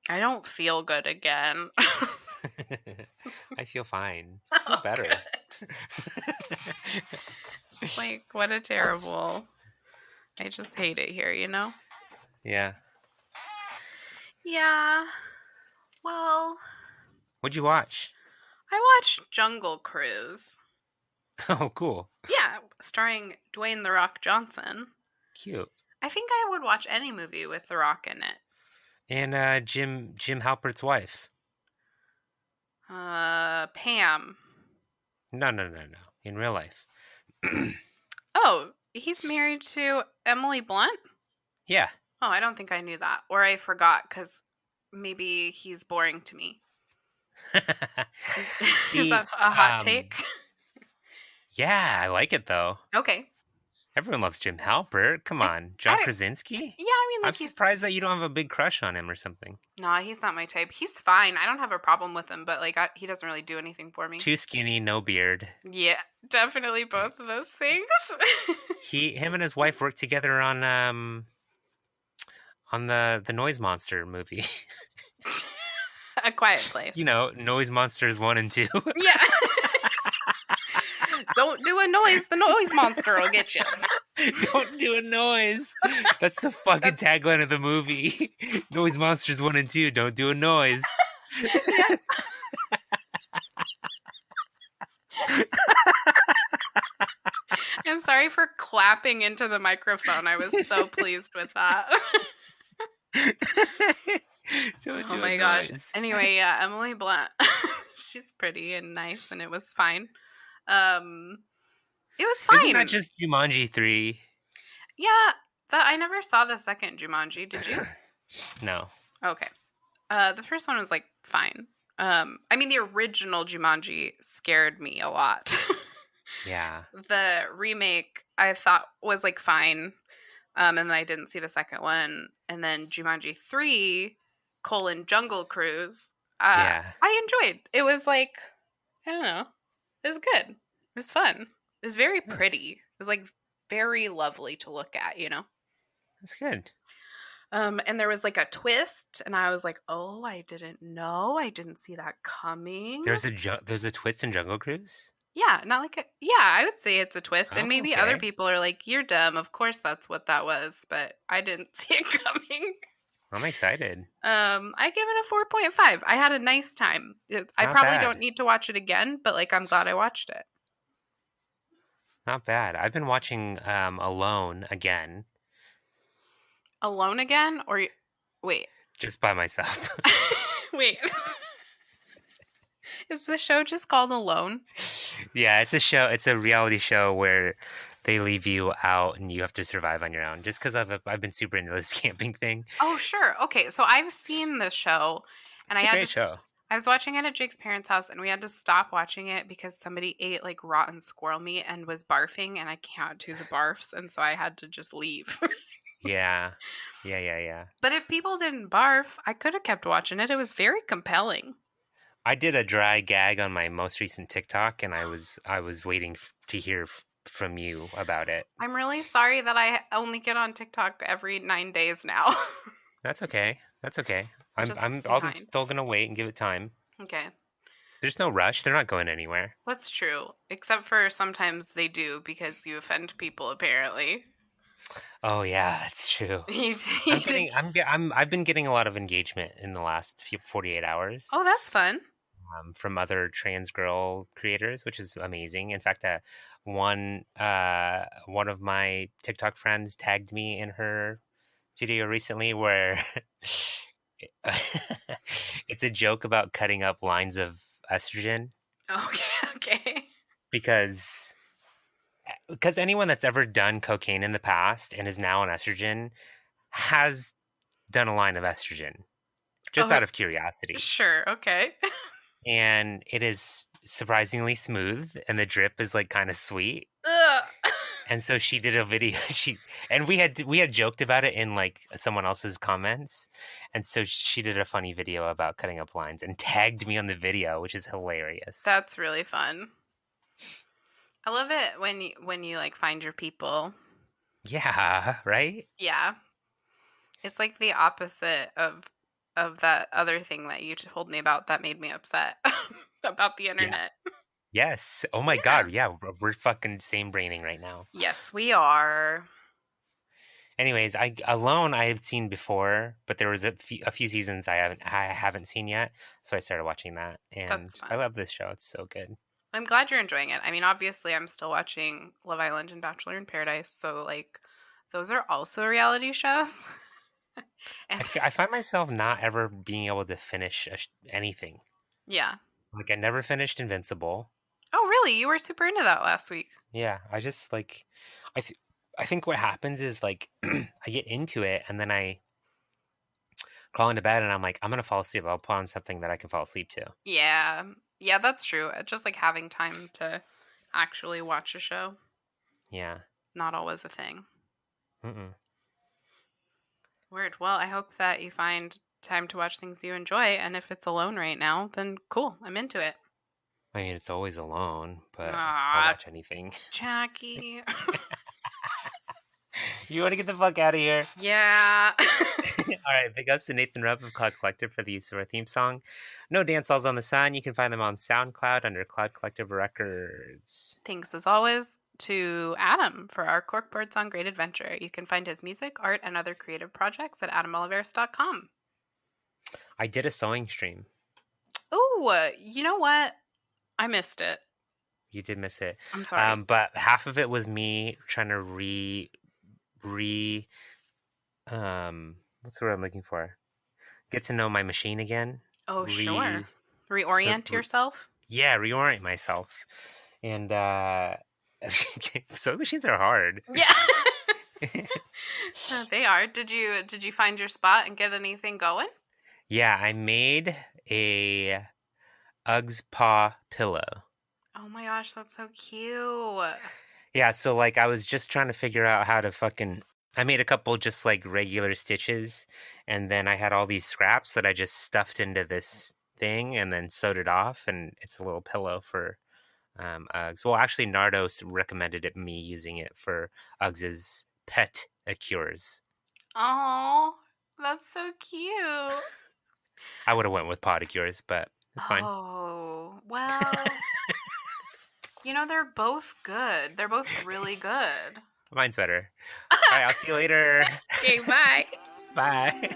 I don't feel good again.
I feel fine. I feel better.
Like, what a terrible... I just hate it here, you know?
Yeah.
Yeah. Well...
What'd you watch?
I watched Jungle Cruise.
Oh, cool.
Yeah, starring Dwayne "The Rock" Johnson.
Cute.
I think I would watch any movie with The Rock in it.
And Jim Halpert's wife.
Pam.
No. In real life.
Oh, he's married to Emily Blunt?
Yeah.
Oh, I don't think I knew that. Or I forgot because maybe he's boring to me. Is
He,
that a hot take?
yeah, I like it though.
Okay.
Everyone loves Jim Halpert. Come on,
I
John
don't,
Krasinski.
yeah, I mean,
I'm
like
surprised that you don't have a big crush on him or something.
nah, he's not my type. He's fine. I don't have a problem with him, but like, he doesn't really do anything for me.
Too skinny, no beard.
Yeah, definitely both of those things.
Him and his wife worked together on the Noise Monster movie.
A Quiet Place.
You know, Noise Monsters 1 and 2.
Yeah. Don't do a noise. The noise monster will get you.
Don't do a noise. That's the fucking tagline of the movie. Noise Monsters 1 and 2. Don't do a noise.
Yeah. I'm sorry for clapping into the microphone. I was so pleased with that. Oh my gosh. Anyway, yeah, Emily Blunt. She's pretty and nice, and it was fine. It was fine.
Isn't that just Jumanji 3?
Yeah, I never saw the second Jumanji. Did you?
No.
Okay. The first one was like fine. I mean, the original Jumanji scared me a lot.
Yeah.
The remake I thought was like fine. And then I didn't see the second one. And then Jumanji 3, Jungle Cruise.
Yeah.
I enjoyed. It was like, I don't know. It was good. It was fun. It was very pretty. It was like very lovely to look at, you know?
That's good.
And there was like a twist, and I was like, "Oh, I didn't know. I didn't see that coming."
There's a twist in Jungle Cruise?
Yeah, not like a, yeah, I would say it's a twist, and maybe other
okay.
people are like, "You're dumb. Of course that's what that was," but I didn't see it coming.
I'm excited.
I give it a 4.5. I had a nice time. I probably don't need to watch it again, but like I'm glad I watched it.
Not bad. I've been watching Alone again.
Alone again? Or wait.
Just by myself.
Wait. Is the show just called Alone?
Yeah, it's a show. It's a reality show where they leave you out and you have to survive on your own. Just because I've been super into this camping thing.
Oh, sure. Okay, so I've seen this show, and
It's a great show.
I was watching it at Jake's parents' house, and we had to stop watching it because somebody ate like rotten squirrel meat and was barfing, and I can't do the barfs, and so I had to just leave.
Yeah.
But if people didn't barf, I could have kept watching it. It was very compelling.
I did a dry gag on my most recent TikTok, and I was waiting to hear from you about it.
I'm really sorry that I only get on TikTok every 9 days now.
That's okay. I'm still gonna wait and give it time.
Okay.
There's no rush. They're not going anywhere.
That's true. Except for sometimes they do because you offend people, apparently.
Oh yeah, that's true. I've been getting a lot of engagement in the last 48 hours.
Oh, that's fun.
From other trans girl creators, which is amazing. In fact, one of my TikTok friends tagged me in her video recently where it's a joke about cutting up lines of estrogen.
Okay.
Because anyone that's ever done cocaine in the past and is now on estrogen has done a line of estrogen, just out of curiosity.
Sure, okay.
And it is surprisingly smooth, and the drip is like kind of sweet.
Ugh.
And so she did a video. We had joked about it in like someone else's comments, and so she did a funny video about cutting up lines and tagged me on the video, which is hilarious.
That's really fun. I love it when you like find your people.
Yeah, right?
Yeah. It's like the opposite of that other thing that you told me about that made me upset about the internet.
Yeah. Yes. Oh my God. Yeah, we're fucking same braining right now.
Yes, we are.
Anyways, Alone I have seen before, but there was a few seasons I haven't seen yet, so I started watching that, and I love this show. It's so good. I'm
glad you're enjoying it. I mean, obviously, I'm still watching Love Island and Bachelor in Paradise, so like those are also reality shows.
I find myself not ever being able to finish anything.
Yeah.
Like I never finished Invincible.
Oh, really? You were super into that last week.
Yeah, I just like I think what happens is like I get into it and then I crawl into bed and I'm like, I'm gonna fall asleep. I'll put on something that I can fall asleep to.
Yeah. Yeah, that's true. Just like having time to actually watch a show,
Yeah.
not always a thing.
Mm-mm.
Word. Well, I hope that you find time to watch things you enjoy, and if it's alone right now, then cool. I'm into it.
I mean, it's always alone, but I'll
Ah,
watch anything.
Jackie.
You want to get the fuck out of here?
Yeah.
All right, big ups to Nathan Rupp of Cloud Collective for the use of our theme song. No Dance Halls on the Sun. You can find them on SoundCloud under Cloud Collective Records.
Thanks as always to Adam for our corkboard song Great Adventure. You can find his music, art, and other creative projects at adamoliveris.com.
I did a sewing stream.
Oh, you know what? I missed it.
You did miss it.
I'm sorry.
But half of it was me trying to what's the word I'm looking for? Get to know my machine again.
Oh, sure. Reorient yourself?
Yeah, reorient myself. And sewing machines are hard.
Yeah. They are. Did you find your spot and get anything going?
Yeah, I made a Uggs paw pillow.
Oh my gosh, that's so cute.
Yeah, so like I was just trying to figure out how to I made a couple just like regular stitches, and then I had all these scraps that I just stuffed into this thing and then sewed it off, and it's a little pillow for Uggs. Well, actually, Nardo recommended me using it for Uggs's pet cures.
Oh, that's so cute.
I would have went with podicures, but it's fine.
Oh, well, they're both good. They're both really good.
Mine's better. All right, I'll see you later.
Okay, bye.
Bye.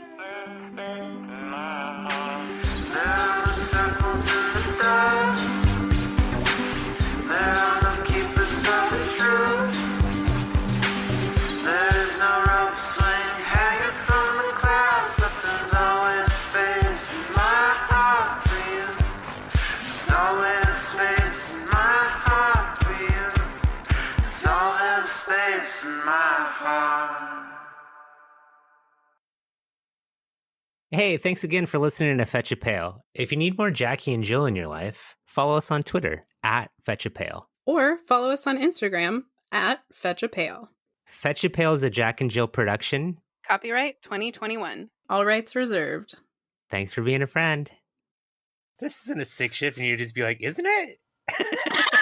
Hey, thanks again for listening to Fetch a Pail. If you need more Jackie and Jill in your life, follow us on Twitter at Fetch a Pail.
Or follow us on Instagram at Fetch a Pail.
Fetch a Pail is a Jack and Jill production.
Copyright 2021. All rights reserved.
Thanks for being a friend. This isn't a sick shift, and you just be like, isn't it?